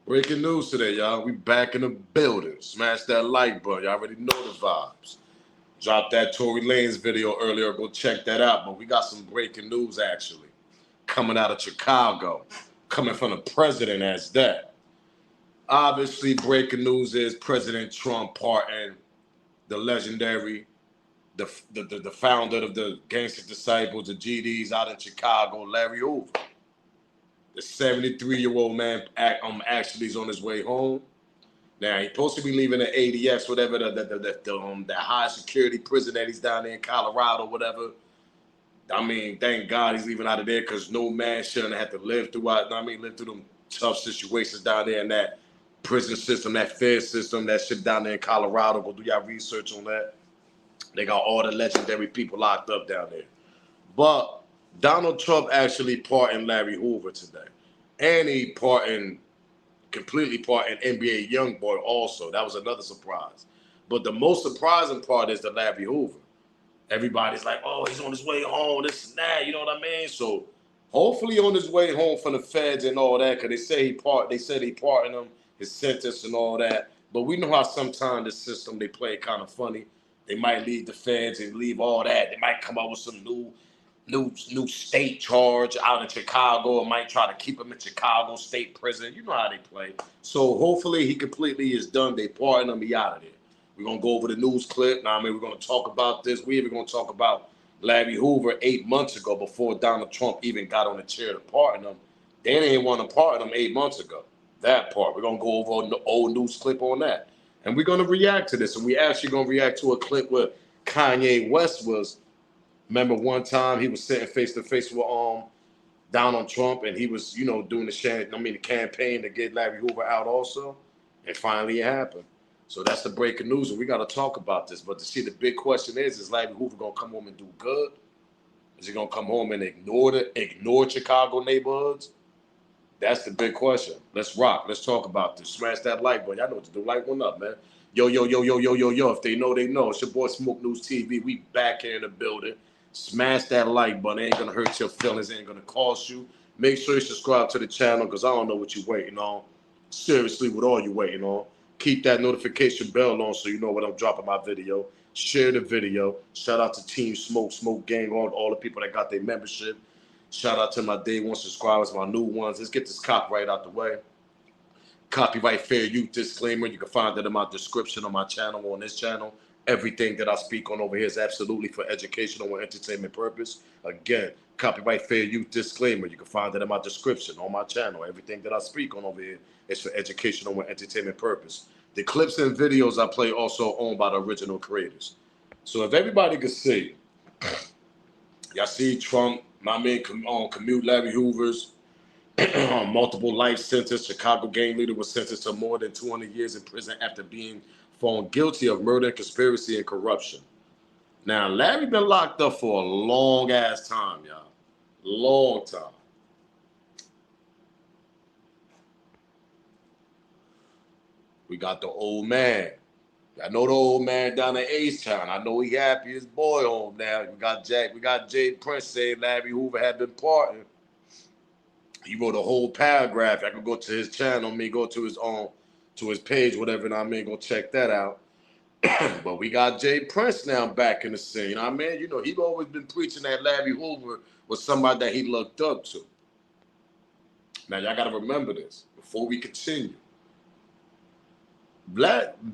Breaking news today, y'all. We back in the building. Smash that like button. Y'all already know the vibes. Dropped that Tory Lanez video earlier. Go check that out. But we got some breaking news, actually, coming out of Chicago. Coming from the president as that. Obviously, breaking news is President Trump pardoned the legendary, the founder of the Gangster Disciples, the GDs out in Chicago, Larry Hoover. The 73-year-old man actually is on his way home. Now, he's supposed to be leaving the ADX, whatever, the high security prison that he's down there in Colorado, whatever. I mean, thank God he's leaving out of there because no man shouldn't have to live through them tough situations down there in that prison system, that FEDS system, that shit down there in Colorado. Go do y'all research on that. They got all the legendary people locked up down there. But Donald Trump actually pardoned Larry Hoover today. And he completely pardoned NBA YoungBoy also. That was another surprise. But the most surprising part is the Larry Hoover. Everybody's like, oh, he's on his way home, this and that, you know what I mean? So hopefully on his way home from the feds and all that, because they said he pardoned him, his sentence and all that. But we know how sometimes the system, they play kind of funny. They might leave the feds and leave all that. They might come up with some new state charge out in Chicago, or might try to keep him in Chicago State Prison. You know how they play. So hopefully he completely is done. They pardon him, he out of there. We're going to go over the news clip. Now, we're going to talk about this. We're even going to talk about Larry Hoover 8 months ago before Donald Trump even got on the chair to pardon him. They didn't want to pardon him 8 months ago. That part. We're going to go over an old news clip on that. And we're going to react to this. And we actually going to react to a clip where Kanye West was. Remember one time he was sitting face to face with Donald Trump, and he was, doing the campaign to get Larry Hoover out also. And finally it happened. So that's the breaking news, and we got to talk about this. But to see, the big question is Larry Hoover going to come home and do good? Is he going to come home and ignore Chicago neighborhoods? That's the big question. Let's rock. Let's talk about this. Smash that like button. Y'all know what to do. Light one up, man. Yo. If they know, they know. It's your boy Smoke News TV. We back here in the building. Smash that like button. It ain't going to hurt your feelings. It ain't going to cost you. Make sure you subscribe to the channel because I don't know what you're waiting on. Seriously, what all you waiting on? Keep that notification bell on so you know when I'm dropping my video. Share the video. Shout out to Team Smoke Gang, all the people that got their membership. Shout out to my day one subscribers, my new ones. Let's get this copyright out the way. Copyright fair use disclaimer. You can find that in my description on my channel, on this channel. Everything that I speak on over here is absolutely for educational or entertainment purpose. Again, copyright fair use disclaimer. You can find that in my description on my channel. Everything that I speak on over here is for educational or entertainment purpose. The clips and videos I play also owned by the original creators. So if everybody could see, y'all see Trump, my man commute Larry Hoover's multiple life sentence. Chicago gang leader was sentenced to more than 200 years in prison after being found guilty of murder, conspiracy, and corruption. Now, Larry been locked up for a long ass time, y'all. Long time. We got the old man. I know the old man down in H-Town. I know he happy his boy home now. We got Jay Prince saying Larry Hoover had been pardoned. He wrote a whole paragraph. I could go to his channel, go to his page, whatever, and go check that out. But we got Jay Prince now back in the scene. You know what I mean? He'd always been preaching that Larry Hoover was somebody that he looked up to. Now, y'all got to remember this before we continue.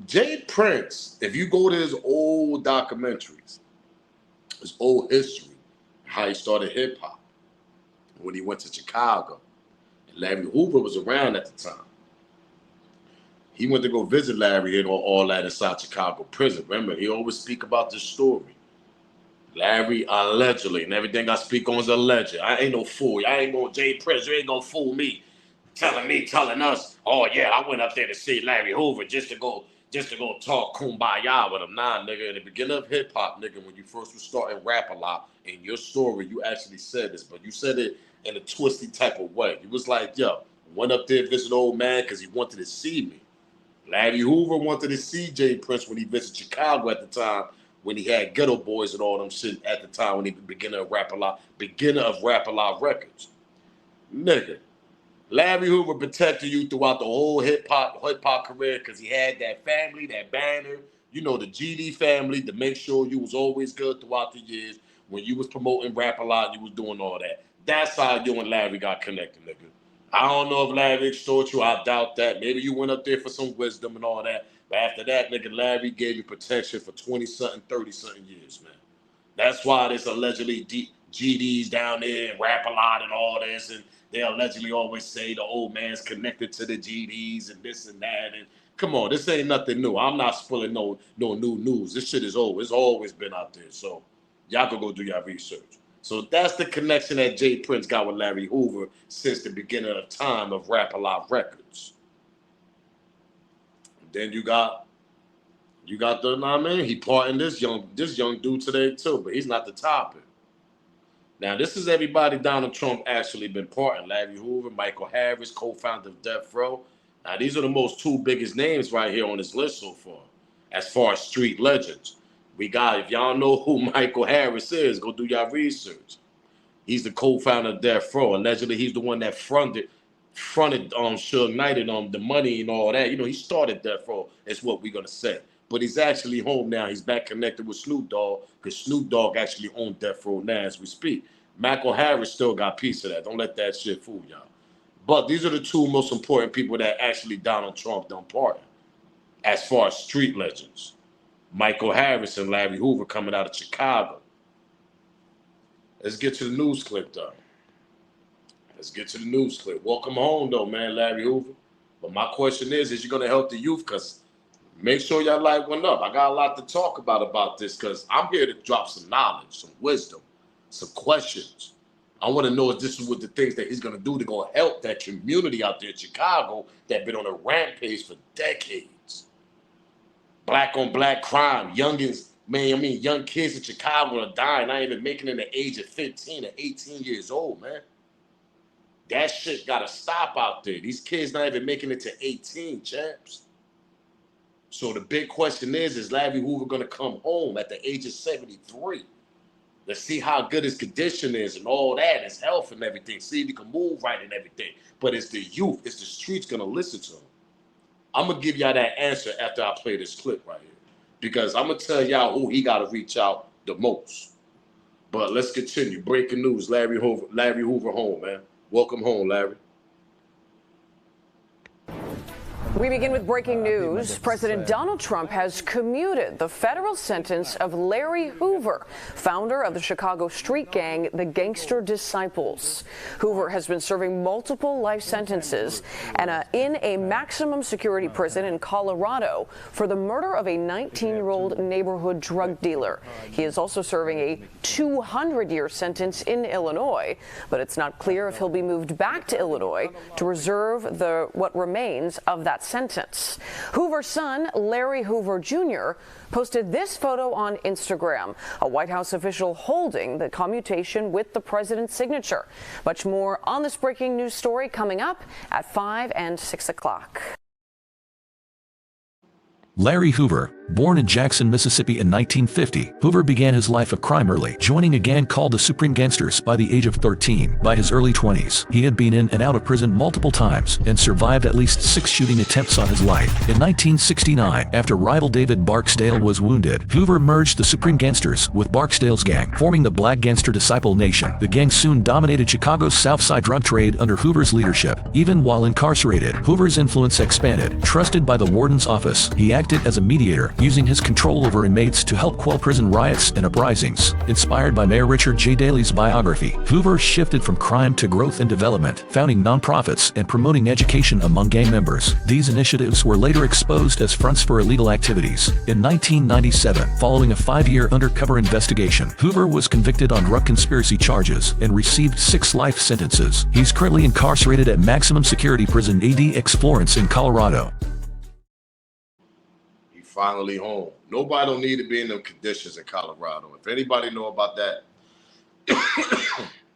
Jay Prince, if you go to his old documentaries, his old history, how he started hip-hop, when he went to Chicago, and Larry Hoover was around at the time. He went to go visit Larry and all that inside Chicago prison. Remember, he always speak about this story. Larry allegedly, and everything I speak on is alleged. I ain't no fool. I ain't gonna, Jay Prince, you ain't gonna fool me. Telling us, oh yeah, I went up there to see Larry Hoover just to go talk kumbaya with him. Nah, nigga, in the beginning of hip hop, nigga, when you first was starting rap a lot, in your story, you actually said this, but you said it in a twisty type of way. You was like, yo, went up there to visit the old man because he wanted to see me. Larry Hoover wanted to see Jay Prince when he visited Chicago at the time, when he had Ghetto Boys and all them shit at the time, when he was beginner of Rap A Lot Records. Nigga, Larry Hoover protected you throughout the whole hip hop career because he had that family, that banner, you know, the GD family to make sure you was always good throughout the years. When you was promoting Rap a Lot, you was doing all that. That's how you and Larry got connected, nigga. I don't know if Larry extorted you. I doubt that. Maybe you went up there for some wisdom and all that. But after that, nigga, Larry gave you protection for 20-something, 30-something years, man. That's why there's allegedly GDs down there and Rap a Lot and all this. And they allegedly always say the old man's connected to the GDs and this and that. And come on, this ain't nothing new. I'm not spilling no new news. This shit is old. It's always been out there. So y'all can go do your research. So that's the connection that Jay Prince got with Larry Hoover since the beginning of time of Rap a Lot Records. Then you got the, I mean, he parting this young dude today too, but he's not the topic. Now, this is everybody Donald Trump actually been parting. Larry Hoover, Michael Harris, co-founder of Death Row. Now, these are the most two biggest names right here on this list so far as street legends. We got, if y'all know who Michael Harris is, go do y'all research. He's the co-founder of Death Row. Allegedly, he's the one that fronted Suge Knight and the money and all that. You know, he started Death Row, is what we're gonna say. But he's actually home now. He's back connected with Snoop Dogg because Snoop Dogg actually owns Death Row now as we speak. Michael Harris still got a piece of that. Don't let that shit fool y'all. But these are the two most important people that actually Donald Trump done pardon as far as street legends. Michael Harris and Larry Hoover coming out of Chicago. Let's get to the news clip, though. Welcome home, though, man, Larry Hoover. But my question is you going to help the youth? Because make sure y'all light one up. I got a lot to talk about this because I'm here to drop some knowledge, some wisdom, some questions. I want to know if this is what the things that he's going to do to go help that community out there in Chicago that been on a rampage for decades. Black on black crime, youngins, man, I mean, young kids in Chicago are dying, not even making it the age of 15 or 18 years old, man. That shit got to stop out there. These kids not even making it to 18, champs. So the big question is Larry Hoover going to come home at the age of 73? Let's see how good his condition is and all that, his health and everything. See if he can move right and everything. But it's the youth, it's the streets going to listen to him. I'm going to give y'all that answer after I play this clip right here. Because I'm going to tell y'all who he got to reach out the most. But let's continue. Breaking news, Larry Hoover home, man. Welcome home, Larry. We begin with breaking news. President Donald Trump has commuted the federal sentence of Larry Hoover, founder of the Chicago street gang, the Gangster Disciples. Hoover has been serving multiple life sentences and in a maximum security prison in Colorado for the murder of a 19-year-old neighborhood drug dealer. He is also serving a 200-year sentence in Illinois, but it's not clear if he'll be moved back to Illinois to reserve what remains of that sentence. Hoover's son, Larry Hoover Jr., posted this photo on Instagram, a White House official holding the commutation with the president's signature. Much more on this breaking news story coming up at 5 and 6 o'clock. Larry Hoover, born in Jackson, Mississippi in 1950, Hoover began his life of crime early, joining a gang called the Supreme Gangsters by the age of 13. By his early 20s, he had been in and out of prison multiple times and survived at least 6 shooting attempts on his life. In 1969, after rival David Barksdale was wounded, Hoover merged the Supreme Gangsters with Barksdale's gang, forming the Black Gangster Disciple Nation. The gang soon dominated Chicago's South Side drug trade under Hoover's leadership. Even while incarcerated, Hoover's influence expanded. Trusted by the warden's office, he acted as a mediator, using his control over inmates to help quell prison riots and uprisings. Inspired by Mayor Richard J. Daley's biography, Hoover shifted from crime to growth and development, founding nonprofits and promoting education among gang members. These initiatives were later exposed as fronts for illegal activities. In 1997, following a 5-year undercover investigation, Hoover was convicted on drug conspiracy charges and received 6 life sentences. He's currently incarcerated at maximum security prison ADX Florence in Colorado. Finally home. Nobody don't need to be in them conditions in Colorado. If anybody know about that,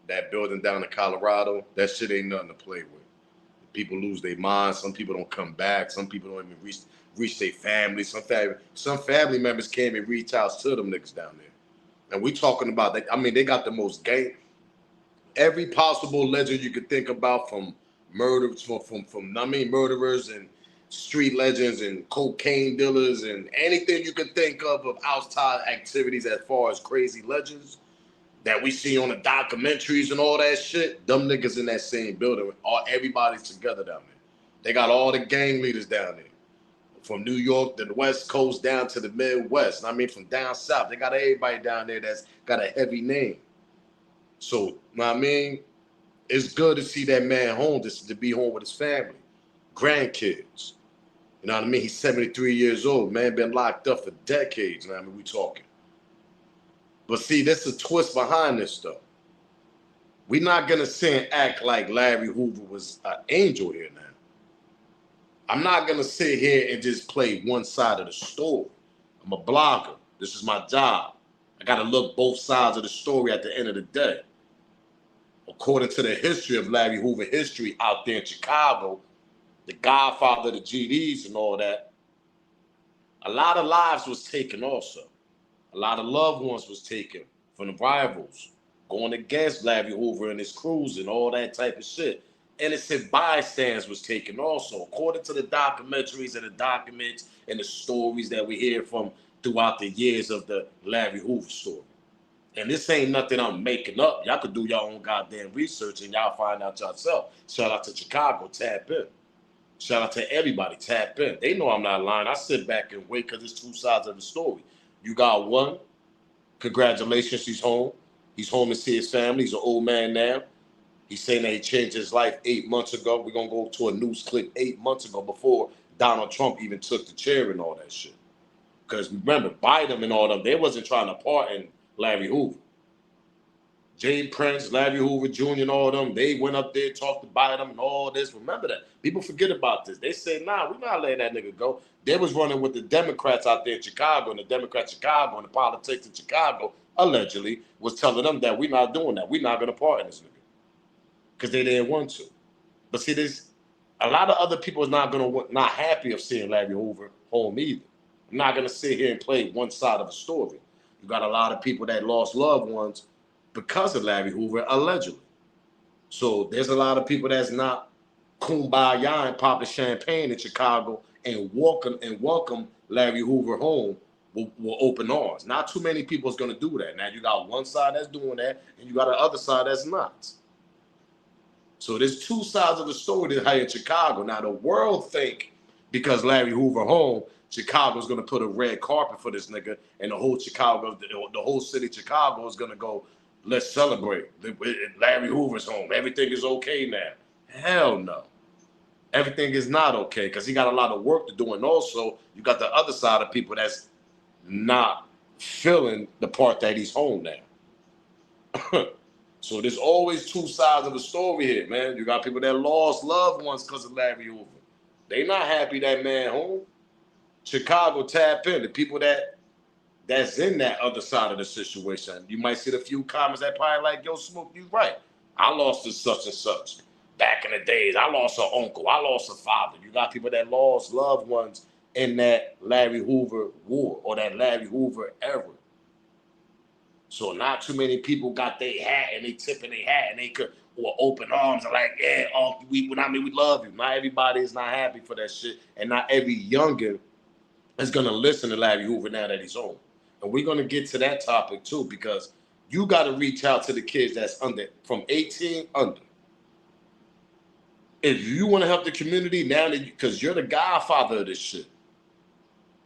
that building down in Colorado, that shit ain't nothing to play with. People lose their minds. Some people don't come back. Some people don't even reach their family. Some family members can't even reach out to them niggas down there. And we talking about that. I mean, they got the most gang. Every possible legend you could think about, from murderers I mean, murderers and street legends and cocaine dealers and anything you can think of outside activities as far as crazy legends that we see on the documentaries and all that shit. Them niggas in that same building, everybody's together down there. They got all the gang leaders down there. From New York to the West Coast down to the Midwest. I mean, from down south, they got everybody down there that's got a heavy name. So, you know what I mean? It's good to see that man home, to be home with his family, grandkids. You know what I mean? He's 73 years old. Man been locked up for decades. You know what I mean? We talking. But see, there's a twist behind this stuff. We're not going to sit and act like Larry Hoover was an angel here now. I'm not going to sit here and just play one side of the story. I'm a blogger. This is my job. I got to look both sides of the story at the end of the day. According to the history of Larry Hoover history out there in Chicago, the godfather of the GDs and all that, a lot of lives was taken also. A lot of loved ones was taken from the rivals, going against Larry Hoover and his crews and all that type of shit. Innocent bystanders was taken also, according to the documentaries and the documents and the stories that we hear from throughout the years of the Larry Hoover story. And this ain't nothing I'm making up. Y'all could do your own goddamn research and y'all find out yourself. Shout out to Chicago, tap in. Shout out to everybody, tap in. They know I'm not lying. I sit back and wait because it's two sides of the story. You got one, congratulations, he's home. He's home to see his family. He's an old man now. He's saying that he changed his life 8 months ago. We're going to go to a news clip 8 months ago before Donald Trump even took the chair and all that shit. Because remember, Biden and all them, they wasn't trying to pardon Larry Hoover. Jay Prince, Larry Hoover Jr. and all them, they went up there, talked to Biden and all this. Remember that. People forget about this. They said, nah, we're not letting that nigga go. They was running with the Democrats out there in Chicago, and the Democrats Chicago and the politics in Chicago, allegedly, was telling them that we're not doing that. We're not going to pardon this nigga. Because they didn't want to. But see, there's a lot of other people is not happy of seeing Larry Hoover home either. I'm not going to sit here and play one side of the story. You got a lot of people that lost loved ones because of Larry Hoover, allegedly. So there's a lot of people that's not kumbaya and popping champagne in Chicago and welcome Larry Hoover home with open arms. Not too many people is going to do that. Now you got one side that's doing that, and you got the other side that's not. So there's two sides of the story that here in Chicago. Now the world think because Larry Hoover home, Chicago's going to put a red carpet for this nigga, and the whole city of Chicago is going to go, let's celebrate. Larry Hoover's home. Everything is okay now. Hell no. Everything is not okay because he got a lot of work to do. And also, you got the other side of people that's not feeling the part that he's home now. So there's always two sides of the story here, man. You got people that lost loved ones because of Larry Hoover. They not happy that man home. Chicago, tap in. The people that's in that other side of the situation. You might see a few comments that probably like, yo, Smoke, you right. I lost a such and such. Back in the days, I lost an uncle. I lost a father. You got people that lost loved ones in that Larry Hoover war or that Larry Hoover era. So not too many people got their hat and they tipping their hat and they could or open arms and like, yeah, we love you. Not everybody is not happy for that shit, and not every youngin is gonna listen to Larry Hoover now that he's home. And we're gonna get to that topic too, because you gotta reach out to the kids that's from 18 under. If you want to help the community now, because you're the godfather of this shit.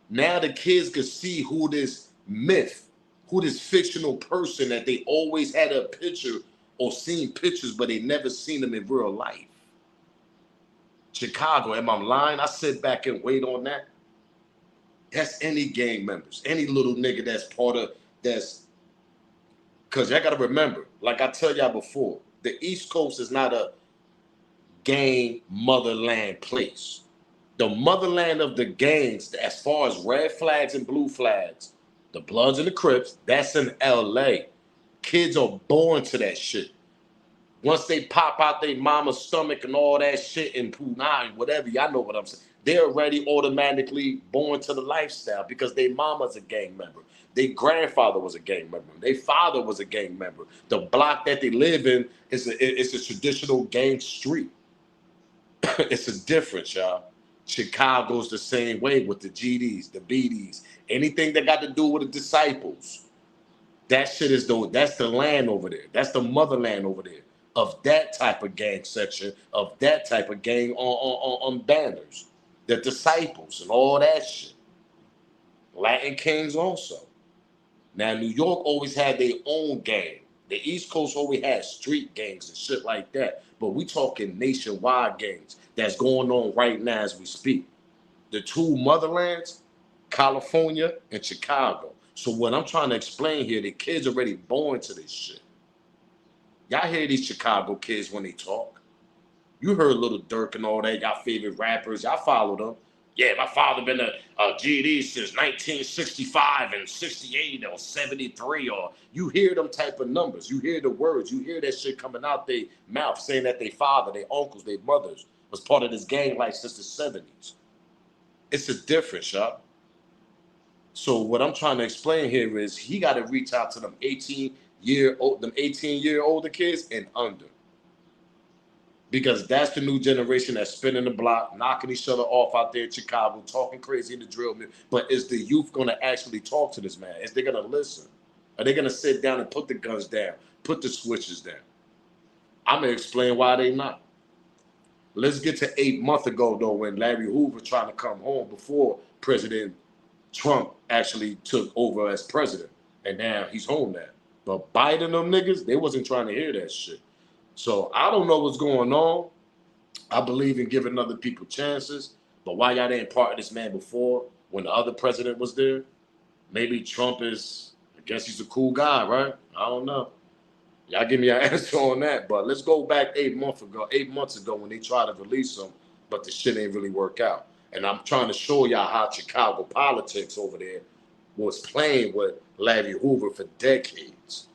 Now the kids can see who this myth, who this fictional person that they always had a picture or seen pictures, but they never seen them in real life. Chicago, am I lying? I sit back and wait on that. That's any gang members, any little nigga that's because y'all gotta remember, like I tell y'all before, the East Coast is not a gang motherland place. The motherland of the gangs, as far as red flags and blue flags, the Bloods and the Crips, that's in LA. Kids are born to that shit. Once they pop out their mama's stomach and all that shit and punani, whatever, y'all know what I'm saying. They're already automatically born to the lifestyle because their mama's a gang member. Their grandfather was a gang member. Their father was a gang member. The block that they live in is a traditional gang street. It's a difference, y'all. Chicago's the same way with the GDs, the BDs, anything that got to do with the disciples. That shit is that's the land over there. That's the motherland over there of that type of gang section, of that type of gang on banners. The disciples and all that shit. Latin Kings also. Now, New York always had their own gang. The East Coast always had street gangs and shit like that. But we talking nationwide gangs that's going on right now as we speak. The two motherlands, California and Chicago. So what I'm trying to explain here, the kids already born to this shit. Y'all hear these Chicago kids when they talk. You heard Little Durk and all that, y'all favorite rappers. Y'all follow them. Yeah, my father been a GD since 1965 and 68 or 73, or you hear them type of numbers. You hear the words. You hear that shit coming out their mouth saying that their father, their uncles, their mothers was part of this gang life since the 70s. It's a difference, y'all. So what I'm trying to explain here is he got to reach out to them 18-year-older kids and under. Because that's the new generation that's spinning the block, knocking each other off out there in Chicago, talking crazy in the drill mill. But is the youth going to actually talk to this man? Is they going to listen? Are they going to sit down and put the guns down, put the switches down? I'm going to explain why they not. Let's get to 8 months ago, though, when Larry Hoover trying to come home before President Trump actually took over as president. And now he's home now. But Biden, them niggas, they wasn't trying to hear that shit. So I don't know what's going on. I believe in giving other people chances. But why y'all didn't part of this man before when the other president was there? Maybe Trump is, I guess he's a cool guy, right? I don't know. Y'all give me an answer on that. But let's go back 8 months ago when they tried to release him, but the shit ain't really work out. And I'm trying to show y'all how Chicago politics over there was playing with Larry Hoover for decades.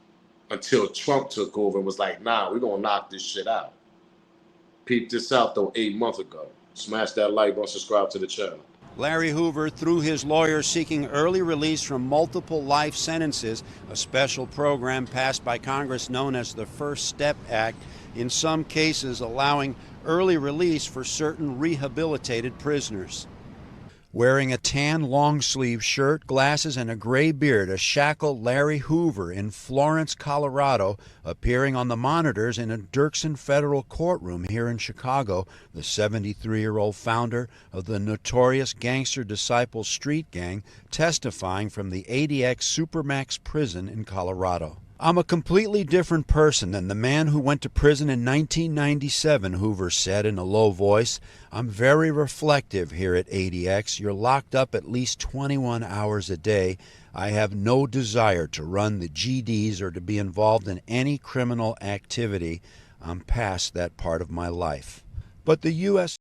Until Trump took over and was like, nah, we're going to knock this shit out. Peep this out, though, 8 months ago. Smash that like button, subscribe to the channel. Larry Hoover, through his lawyers seeking early release from multiple life sentences, a special program passed by Congress known as the First Step Act, in some cases allowing early release for certain rehabilitated prisoners. Wearing a tan long-sleeve shirt, glasses, and a gray beard, a shackled Larry Hoover in Florence, Colorado, appearing on the monitors in a Dirksen federal courtroom here in Chicago, the 73-year-old founder of the notorious Gangster Disciples street gang, testifying from the ADX Supermax prison in Colorado. I'm a completely different person than the man who went to prison in 1997, Hoover said in a low voice. I'm very reflective here at ADX. You're locked up at least 21 hours a day. I have no desire to run the GDs or to be involved in any criminal activity. I'm past that part of my life. But the U.S.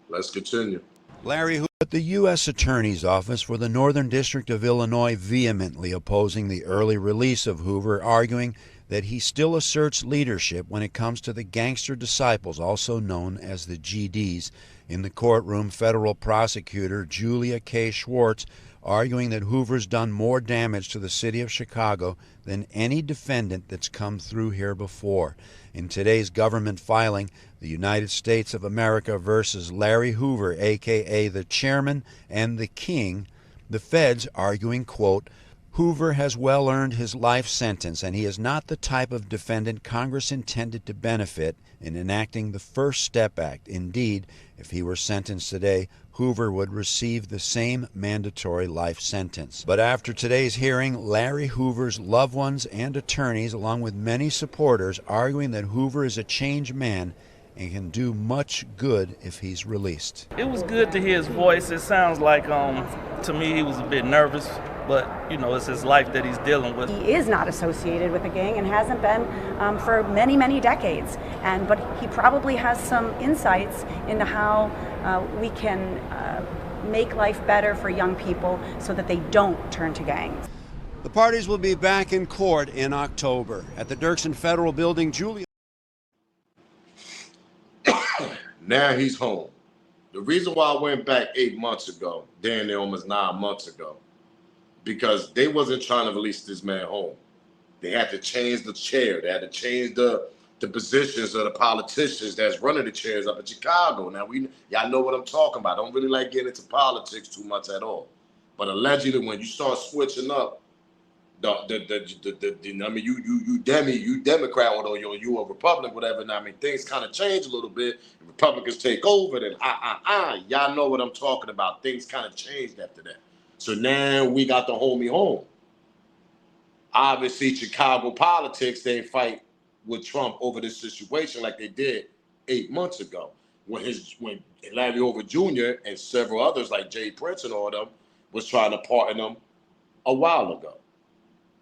Let's continue. But the U.S. Attorney's Office for the Northern District of Illinois vehemently opposing the early release of Hoover, arguing that he still asserts leadership when it comes to the Gangster Disciples, also known as the GDs. In the courtroom, federal prosecutor Julia K. Schwartz arguing that Hoover's done more damage to the city of Chicago than any defendant that's come through here before. In today's government filing, the United States of America versus Larry Hoover, a.k.a. the chairman and the king, the feds arguing, quote, Hoover has well earned his life sentence, and he is not the type of defendant Congress intended to benefit in enacting the First Step Act. Indeed, if he were sentenced today, Hoover would receive the same mandatory life sentence. But after today's hearing, Larry Hoover's loved ones and attorneys, along with many supporters, arguing that Hoover is a changed man and can do much good if he's released. It was good to hear his voice. It sounds like, to me, he was a bit nervous, but, it's his life that he's dealing with. He is not associated with the gang and hasn't been for many, many decades. But he probably has some insights into how we can make life better for young people so that they don't turn to gangs. The parties will be back in court in October. At the Dirksen Federal Building, Julia. Now he's home. The reason why I went back 8 months ago, damn near almost 9 months ago, because they wasn't trying to release this man home. They had to change the chair. They had to change the the positions of the politicians that's running the chairs up in Chicago. Now y'all know what I'm talking about. I don't really like getting into politics too much at all. But allegedly, when you start switching up, I mean, you Democrat or you a Republican, whatever. Now, I mean, things kind of change a little bit. Republicans take over, then y'all know what I'm talking about. Things kind of changed after that. So now we got the homie home. Obviously, Chicago politics, they fight with Trump over this situation like they did 8 months ago when Larry Hoover Jr. and several others like Jay Prince and all them was trying to pardon them a while ago.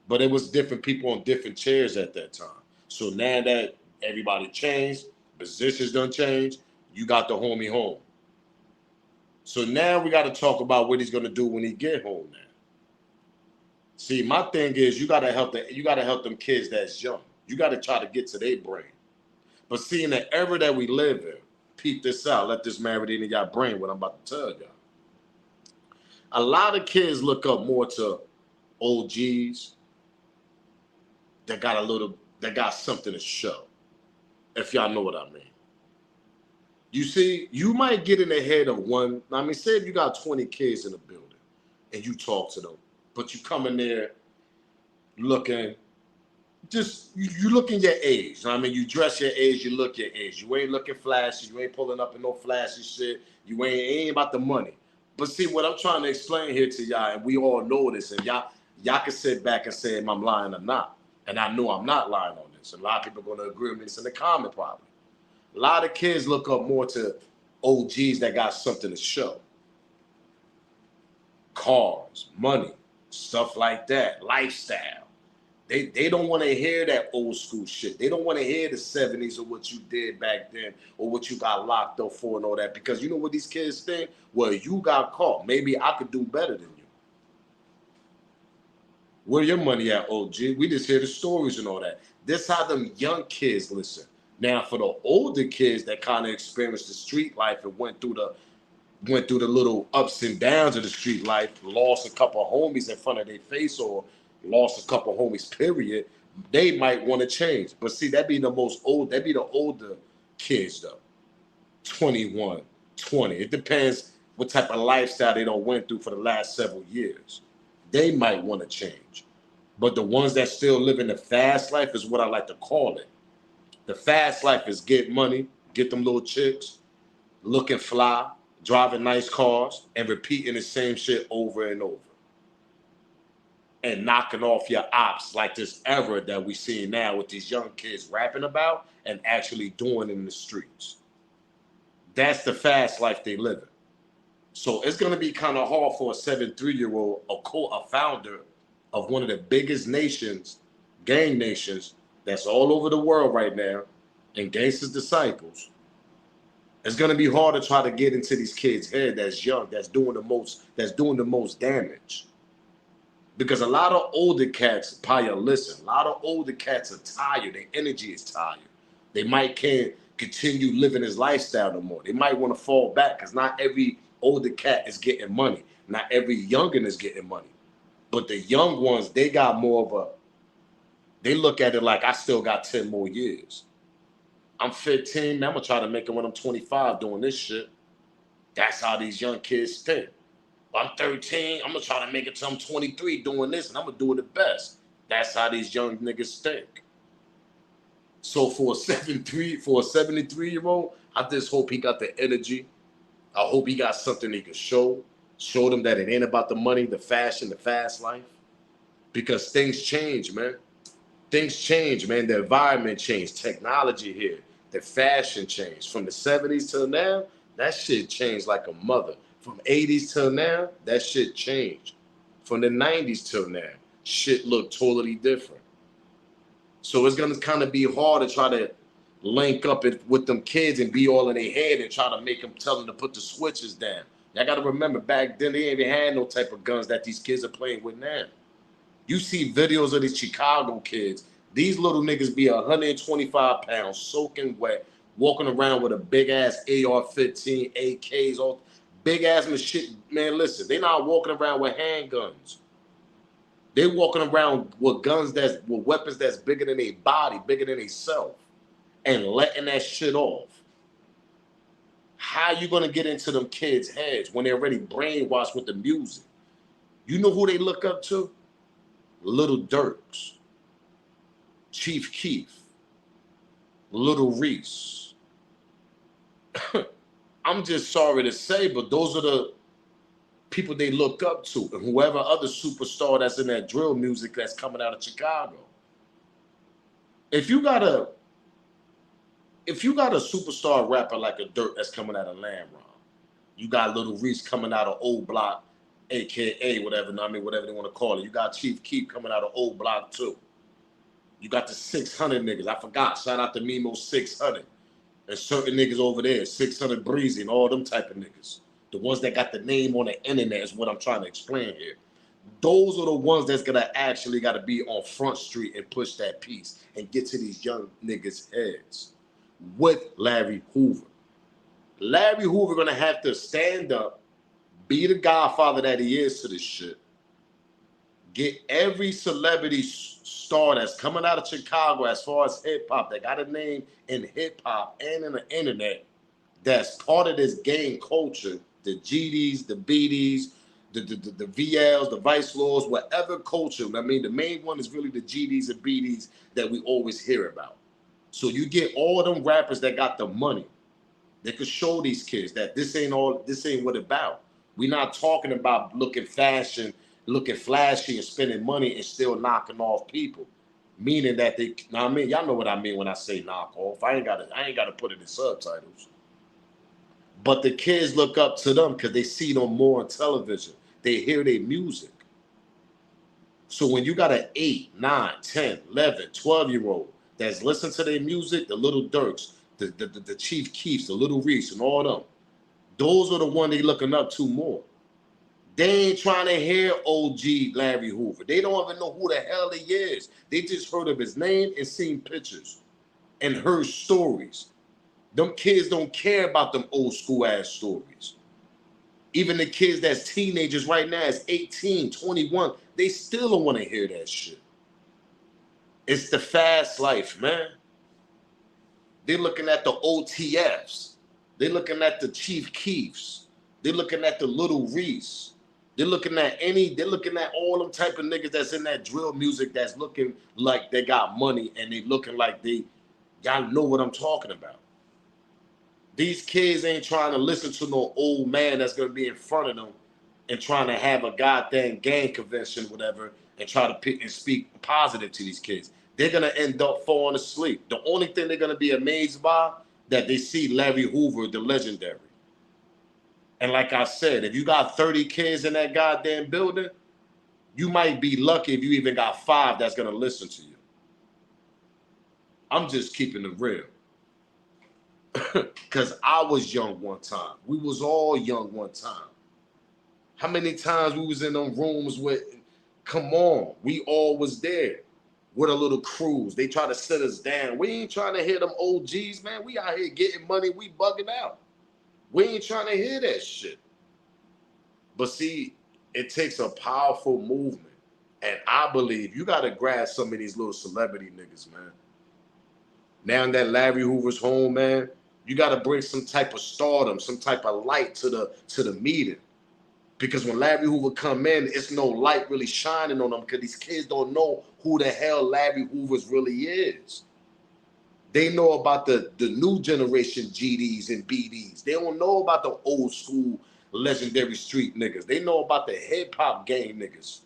But it was different people on different chairs at that time. So now that everybody changed, positions done changed, you got the homie home. So now we got to talk about what he's going to do when he get home now. See, my thing is you got to help them kids that's young. You got to try to get to their brain. But see, in the era that we live in, peep this out, let this marinate in your brain what I'm about to tell y'all. A lot of kids look up more to OGs that got something to show, if y'all know what I mean. You see, you might get in the head of one. I mean, say if you got 20 kids in a building and you talk to them, but you come in there looking, you looking your age. I mean, you dress your age, you look your age. You ain't looking flashy, you ain't pulling up in no flashy shit. You ain't about the money. But see, what I'm trying to explain here to y'all, and we all know this, and y'all can sit back and say if I'm lying or not. And I know I'm not lying on this. A lot of people are going to agree with me. It's in the comment probably. A lot of kids look up more to OGs that got something to show. Cars, money, stuff like that, lifestyle. They don't want to hear that old school shit. They don't want to hear the 70s or what you did back then or what you got locked up for and all that. Because you know what these kids think? Well, you got caught. Maybe I could do better than you. Where your money at, OG? We just hear the stories and all that. This how them young kids listen. Now, for the older kids that kind of experienced the street life and went through the little ups and downs of the street life, lost a couple of homies in front of their face or lost a couple of homies, period, they might want to change. But see, that'd be the older kids though. 21, 20. It depends what type of lifestyle they don't went through for the last several years. They might want to change. But the ones that still live in the fast life is what I like to call it. The fast life is get money, get them little chicks, looking fly, driving nice cars, and repeating the same shit over and over. And knocking off your ops like this era that we see now with these young kids rapping about and actually doing in the streets. That's the fast life they live in. So it's going to be kind of hard for a 7-3-year-old, a founder of one of the biggest nations, gang nations, that's all over the world right now, and Gangster's disciples. It's going to be hard to try to get into these kids' head that's young, that's doing the most damage. Because a lot of older cats, probably listen, a lot of older cats are tired. Their energy is tired. They can't continue living his lifestyle no more. They might want to fall back because not every older cat is getting money. Not every youngin is getting money. But the young ones, they got more of they look at it like I still got 10 more years. I'm 15, man, I'm going to try to make it when I'm 25 doing this shit. That's how these young kids think. I'm 13, I'm going to try to make it till I'm 23 doing this, and I'm going to do it the best. That's how these young niggas think. So for a 73-year-old, I just hope he got the energy. I hope he got something he can show them that it ain't about the money, the fashion, the fast life. Because things change, man. Things change, man. The environment changed. Technology here. The fashion changed. From the 70s till now, that shit changed like a mother. From 80s till now, that shit changed. From the 90s till now, shit looked totally different. So it's going to kind of be hard to try to link up with them kids and be all in their head and try to make them tell them to put the switches down. Y'all got to remember, back then, they ain't even had no type of guns that these kids are playing with now. You see videos of these Chicago kids. These little niggas be 125 pounds, soaking wet, walking around with a big-ass AR-15, AKs, all big-ass machine. Man, listen, they not walking around with handguns. They walking around with weapons that's bigger than their body, bigger than they self. and letting that shit off. How you gonna get into them kids' heads when they're already brainwashed with the music? You know who they look up to? Little Dirks, Chief Keef, Little Reese. I'm just sorry to say, but those are the people they look up to, and whoever other superstar that's in that drill music that's coming out of Chicago. If you got a superstar rapper like a Dirt that's coming out of Land Ron, you got Little Reese coming out of Old Block, aka whatever, whatever they want to call it. You got Chief Keef coming out of Old Block too. You got the 600 niggas. I forgot. Shout out to Mimo 600. And certain niggas over there, 600 Breezy and all them type of niggas. The ones that got the name on the internet is what I'm trying to explain here. Those are the ones that's gonna actually gotta be on Front Street and push that piece and get to these young niggas' heads with Larry Hoover. Larry Hoover gonna have to stand up, be the godfather that he is to this shit. Get every celebrity star that's coming out of Chicago as far as hip hop that got a name in hip hop and in the internet that's part of this gang culture, the GDs, the BDs, the VLs, the Vice Lords, whatever culture. I mean, the main one is really the GDs and BDs that we always hear about. So you get all them rappers that got the money. They could show these kids that this ain't what it's about. We're not talking about looking fashion, looking flashy and spending money and still knocking off people. Meaning that they, I mean, y'all know what I mean when I say knock off. I ain't gotta put it in subtitles. But the kids look up to them because they see them more on television. They hear their music. So when you got an 8, 9, 10, 11, 12-year-old that's listening to their music, the Little Dirks, the Chief Keefs, the Little Reese, and all them, those are the one they looking up to more. They ain't trying to hear OG Larry Hoover. They don't even know who the hell he is. They just heard of his name and seen pictures and heard stories. Them kids don't care about them old school ass stories. Even the kids that's teenagers right now, is 18, 21, they still don't want to hear that shit. It's the fast life, man. They're looking at the OTFs. They're looking at the Chief Keefs. They're looking at the Little Reese. They're looking at all them type of niggas that's in that drill music that's looking like they got money and they looking like y'all know what I'm talking about. These kids ain't trying to listen to no old man that's gonna be in front of them and trying to have a goddamn gang convention, whatever, and try to pick and speak positive to these kids. They're gonna end up falling asleep. The only thing they're gonna be amazed by, that they see Larry Hoover, the legendary. And like I said, if you got 30 kids in that goddamn building, you might be lucky if you even got 5 that's gonna listen to you. I'm just keeping it real. Because I was young one time. We was all young one time. How many times we was in them rooms with, come on, we all was there with a little crews. They try to sit us down. We ain't trying to hear them OGs, man. We out here getting money. We bugging out. We ain't trying to hear that shit. But see, it takes a powerful movement. And I believe you got to grab some of these little celebrity niggas, man. Now that Larry Hoover's home, man, you got to bring some type of stardom, some type of light to the meeting. Because when Larry Hoover come in, it's no light really shining on them because these kids don't know who the hell Larry Hoover's really is. They know about the new generation GDs and BDs. They don't know about the old school legendary street niggas. They know about the hip hop gang niggas.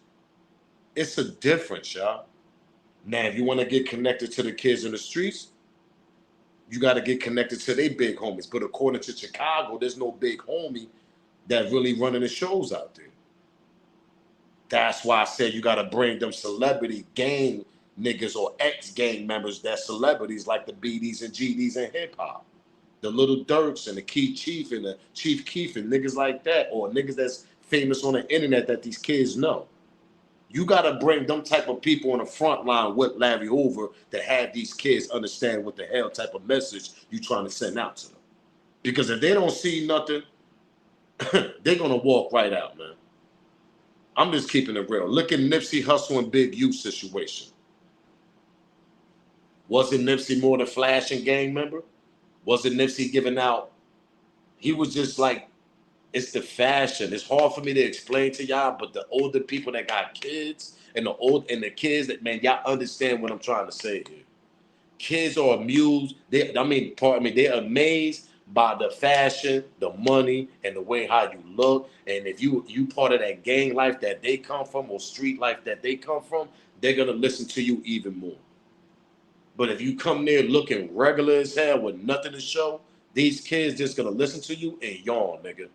It's a difference, y'all. Now, if you want to get connected to the kids in the streets, you got to get connected to their big homies. But according to Chicago, there's no big homie that really running the shows out there. That's why I said you got to bring them celebrity gang niggas or ex-gang members that's celebrities like the BDs and GDs in hip-hop. The Little Dirks and the Key Chief and the Chief Keef and niggas like that, or niggas that's famous on the internet that these kids know. You got to bring them type of people on the front line with Larry Hoover to have these kids understand what the hell type of message you trying to send out to them. Because if they don't see nothing, they're going to walk right out, man. I'm just keeping it real. Look at Nipsey Hussle and Big U situation. Wasn't Nipsey more the flashing gang member? Wasn't Nipsey giving out? He was just like, it's the fashion. It's hard for me to explain to y'all, but the older people that got kids and the kids that, man, y'all understand what I'm trying to say here. Kids are amused. They're amazed by the fashion, the money, and the way how you look. And if you part of that gang life that they come from or street life that they come from, they're gonna listen to you even more. But if you come there looking regular as hell with nothing to show, these kids just gonna listen to you and yawn, nigga,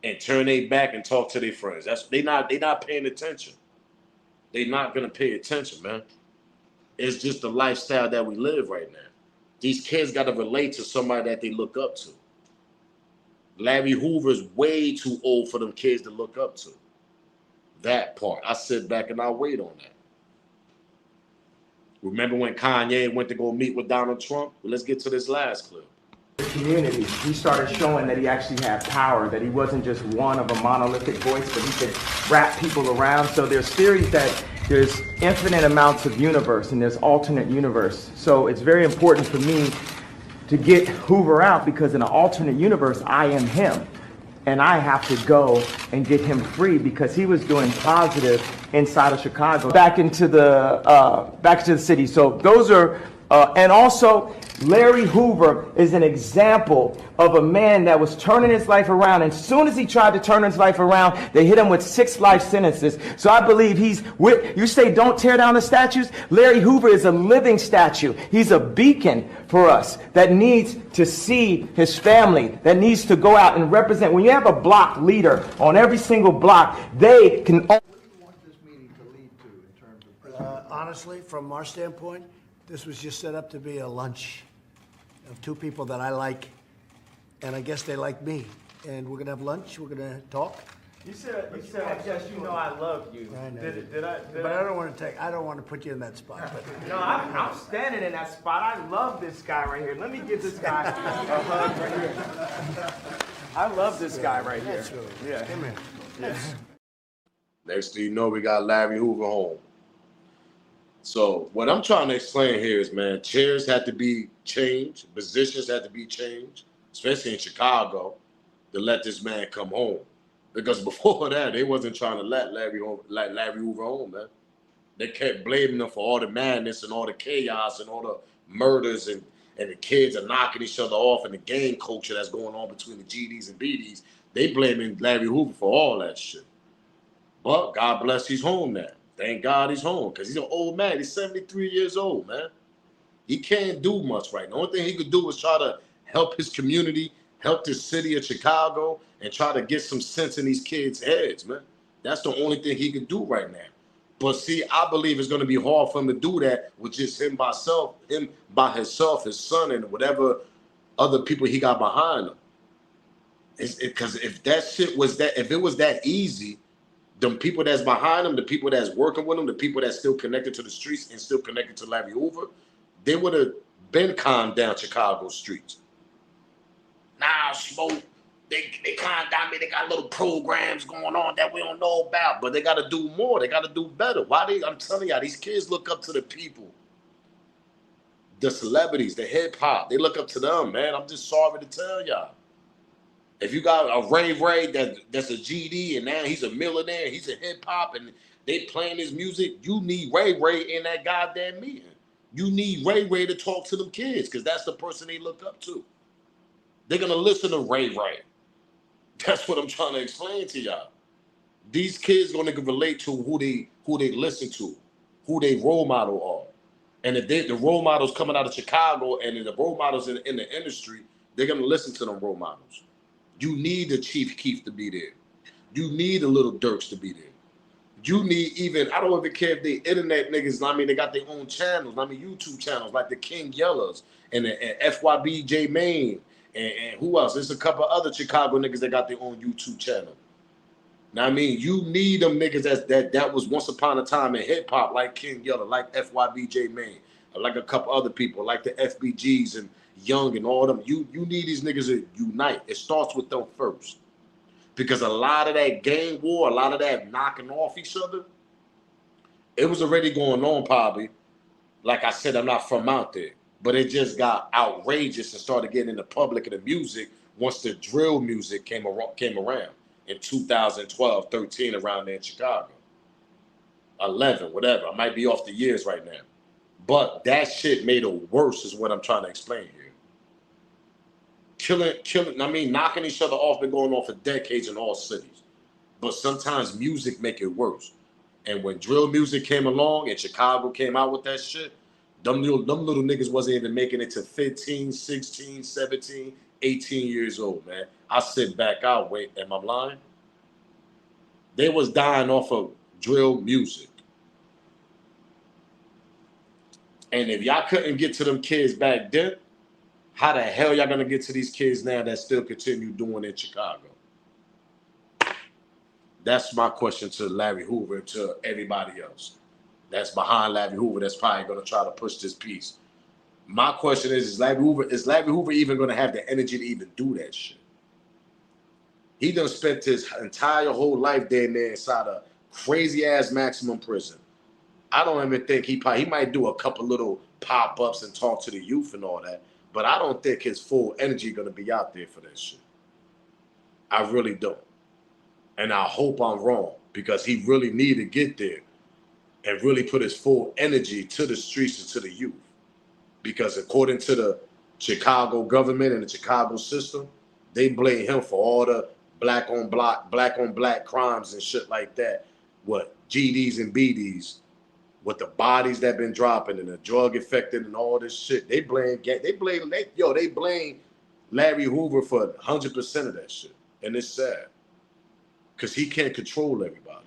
and turn their back and talk to their friends. They not paying attention. They not gonna pay attention, man. It's just the lifestyle that we live right now. These kids gotta relate to somebody that they look up to. Larry Hoover's way too old for them kids to look up to. That part, I sit back and I wait on that. Remember when Kanye went to go meet with Donald Trump? Well, let's get to this last clip. Community, he started showing that he actually had power, that he wasn't just one of a monolithic voice, but he could wrap people around. So there's theories that there's infinite amounts of universe and there's alternate universe. So it's very important for me to get Hoover out, because in an alternate universe, I am him. And I have to go and get him free, because he was doing positive inside of Chicago. Back into the city. So those are, and also Larry Hoover is an example of a man that was turning his life around. And as soon as he tried to turn his life around, they hit him with 6 life sentences. So I believe you say don't tear down the statues. Larry Hoover is a living statue. He's a beacon for us that needs to see his family, that needs to go out and represent. When you have a block leader on every single block, they can... What do you want this meeting to lead to in terms of... honestly, from our standpoint, this was just set up to be a lunch of 2 people that I like, and I guess they like me. And we're gonna have lunch, we're gonna talk. You said, I guess you know I love you. I know. Did I? But I don't want to put you in that spot. But. No, I'm standing in that spot. I love this guy right here. Let me give this guy a hug right here. I love this guy right here. Yeah. Come here. Yeah. Next thing you know, we got Larry Hoover home. So what I'm trying to explain here is, man, chairs had to be changed, positions had to be changed, especially in Chicago, to let this man come home. Because before that, they wasn't trying to let Larry Hoover home, man. They kept blaming him for all the madness and all the chaos and all the murders, and the kids are knocking each other off, and the gang culture that's going on between the GDs and BDs. They blaming Larry Hoover for all that shit. But God bless, he's home now. Thank God he's home, because he's an old man. He's 73 years old, man. He can't do much right now. The only thing he could do is try to help his community, help the city of Chicago, and try to get some sense in these kids' heads, man. That's the only thing he could do right now. But see, I believe it's going to be hard for him to do that with just him by himself, his son, and whatever other people he got behind him. Because if it was that easy, them people that's behind him, the people that's working with him, the people that's still connected to the streets and still connected to Larry Hoover, they would have been calmed down Chicago streets. Nah, Smoke, they calmed down me. They got little programs going on that we don't know about, but they got to do more. They got to do better. I'm telling y'all, these kids look up to the people, the celebrities, the hip hop. They look up to them, man. I'm just sorry to tell y'all. If you got a Ray that's a GD and now he's a millionaire, he's a hip hop, and they playing his music, you need Ray in that goddamn meeting. You need Ray to talk to them kids, because that's the person they look up to. They're gonna listen to Ray. That's what I'm trying to explain to y'all. These kids gonna relate to who they listen to, who they role model are. And if the role models coming out of Chicago and the role models in the industry, they're gonna listen to them role models. You need the Chief Keef to be there. You need the Little Durks to be there. You need even, I don't even care if they internet niggas, they got their own channels, YouTube channels, like the King Yellows and the FYB Maine, and who else? There's a couple other Chicago niggas that got their own YouTube channel. Now, you need them niggas that was once upon a time in hip hop, like King Yellow, like FYB Maine, like a couple other people, like the FBGs and Young and all them. You need these niggas to unite. It starts with them first. Because a lot of that gang war, a lot of that knocking off each other, it was already going on probably Like I said, I'm not from out there, but it just got outrageous and started getting in the public of the music once the drill music came around in 2012, 13, around there in Chicago. 11, whatever. I might be off the years right now. But that shit made it worse is what I'm trying to explain here. Killing, I mean, knocking each other off been going on for decades in all cities. But sometimes music make it worse. And when drill music came along and Chicago came out with that shit, them little niggas wasn't even making it to 15, 16, 17, 18 years old, man. I sit back out, wait, am I lying? They was dying off of drill music. And if y'all couldn't get to them kids back then, how the hell y'all gonna get to these kids now that still continue doing in Chicago? That's my question to Larry Hoover and to everybody else that's behind Larry Hoover that's probably gonna try to push this piece. My question is Larry Hoover even gonna have the energy to even do that shit? He done spent his entire whole life down there inside a crazy ass maximum prison. I don't even think he might do a couple little pop-ups and talk to the youth and all that, but I don't think his full energy gonna be out there for that shit. I really don't. And I hope I'm wrong, because he really need to get there and really put his full energy to the streets and to the youth. Because according to the Chicago government and the Chicago system, they blame him for all the black on black crimes and shit like that. What, GDs and BDs, with the bodies that been dropping and the drug affected and all this shit. They blame Larry Hoover for 100% of that shit. And it's sad, because he can't control everybody.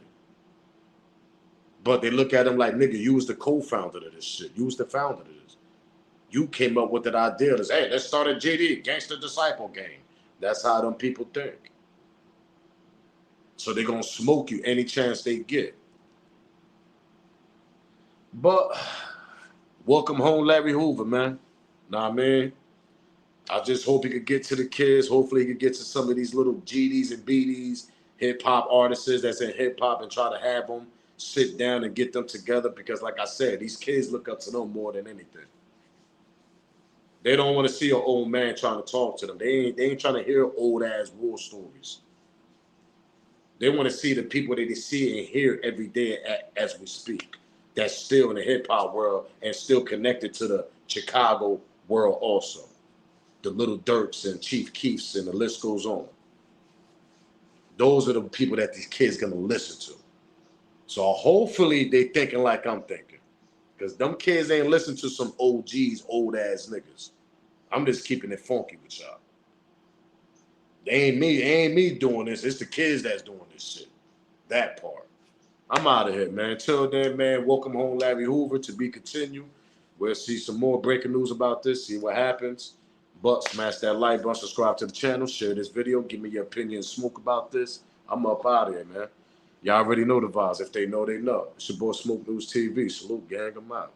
But they look at him like, nigga, you was the co-founder of this shit. You was the founder of this. You came up with that idea. That's, hey, let's start a GD, Gangster Disciple Gang. That's how them people think. So they're going to smoke you any chance they get. But welcome home, Larry Hoover, man. Know what I mean? I just hope he could get to the kids. Hopefully he could get to some of these little GDs and BDs, hip-hop artists that's in hip-hop, and try to have them sit down and get them together, because like I said, these kids look up to them more than anything. They don't want to see an old man trying to talk to them. They ain't trying to hear old-ass war stories. They want to see the people that they see and hear every day as we speak, that's still in the hip-hop world and still connected to the Chicago world also. The Little Durks and Chief Keefs, and the list goes on. Those are the people that these kids gonna listen to. So hopefully they thinking like I'm thinking, because them kids ain't listen to some OGs, old ass niggas. I'm just keeping it funky with y'all. They ain't me doing this. It's the kids that's doing this shit. That part. I'm out of here, man. Until then, man, welcome home, Larry Hoover, to be continued. We'll see some more breaking news about this, see what happens. But smash that like button, subscribe to the channel, share this video, give me your opinion, smoke about this. I'm up out of here, man. Y'all already know the vibes. If they know, they know. It's your boy Smoke News TV. Salute, gang, I'm out.